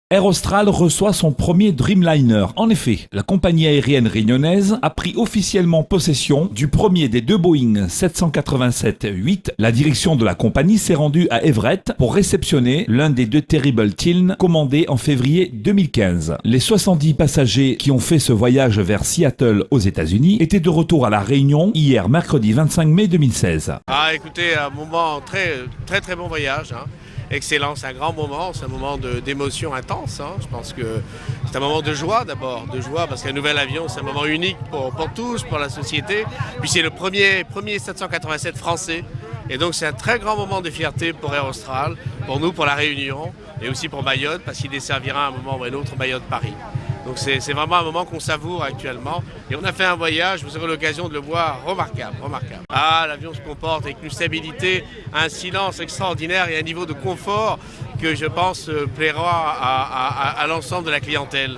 Air Austral reçoit son premier Dreamliner. En effet, la compagnie aérienne réunionnaise a pris officiellement possession du premier des deux Boeing 787-8. La direction de la compagnie s'est rendue à Everett pour réceptionner l'un des deux Terrible Tiln commandés en février 2015. Les 70 passagers qui ont fait ce voyage vers Seattle aux États-Unis étaient de retour à La Réunion hier mercredi 25 mai 2016. Écoutez, un moment très bon voyage. Excellent, c'est un grand moment, c'est un moment d'émotion intense. Je pense que c'est un moment de joie d'abord, parce qu'un nouvel avion c'est un moment unique pour tous, pour la société. Puis c'est le premier 787 français. Et donc c'est un très grand moment de fierté pour Air Austral, pour nous, pour La Réunion, et aussi pour Mayotte, parce qu'il desservira à un moment ou à un autre Mayotte-Paris. Donc c'est vraiment un moment qu'on savoure actuellement. Et on a fait un voyage, vous aurez l'occasion de le voir, remarquable. L'avion se comporte avec une stabilité, un silence extraordinaire et un niveau de confort que je pense plaira à l'ensemble de la clientèle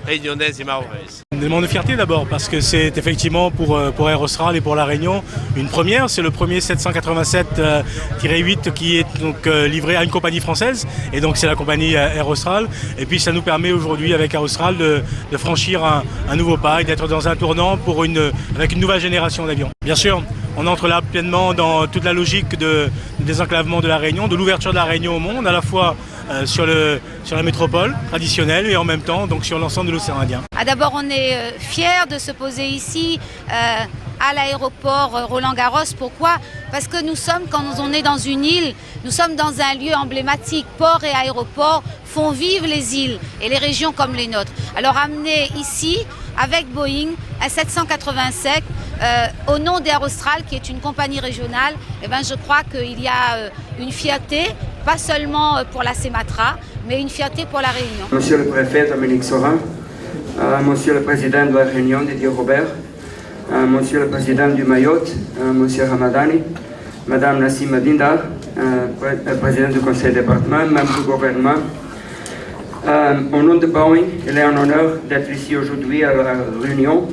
réunionnaise et mahoraise. Un élément de fierté d'abord parce que c'est effectivement pour Air Austral et pour La Réunion une première. C'est le premier 787-8 qui est donc livré à une compagnie française et donc c'est la compagnie Air Austral. Et puis ça nous permet aujourd'hui avec Air Austral de franchir un nouveau pas et d'être dans un tournant avec une nouvelle génération d'avions. Bien sûr, on entre là pleinement dans toute la logique du désenclavement de La Réunion, de l'ouverture de La Réunion au monde, à la fois sur la métropole traditionnelle et en même temps donc sur l'ensemble de l'océan Indien. D'abord, on est fiers de se poser ici à l'aéroport Roland-Garros. Pourquoi ? Parce que quand on est dans une île, nous sommes dans un lieu emblématique. Port et aéroport font vivre les îles et les régions comme les nôtres. Alors amener ici, avec Boeing, un 787, au nom d'Air Austral, qui est une compagnie régionale, je crois qu'il y a une fierté, pas seulement pour la Sématra, mais une fierté pour La Réunion. Monsieur le préfet Dominique Sorin, Monsieur le président de La Réunion Didier Robert, Monsieur le président du Mayotte, Monsieur Ramadani, Madame Nassima Dindar, président du conseil département, membre du gouvernement. Au nom de Boeing, il est un honneur d'être ici aujourd'hui à La Réunion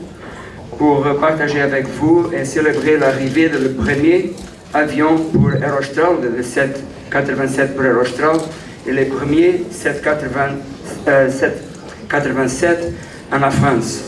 pour partager avec vous et célébrer l'arrivée de le premier avion pour Air Austral, le 787 pour Air Austral, et les premiers 787 en la France.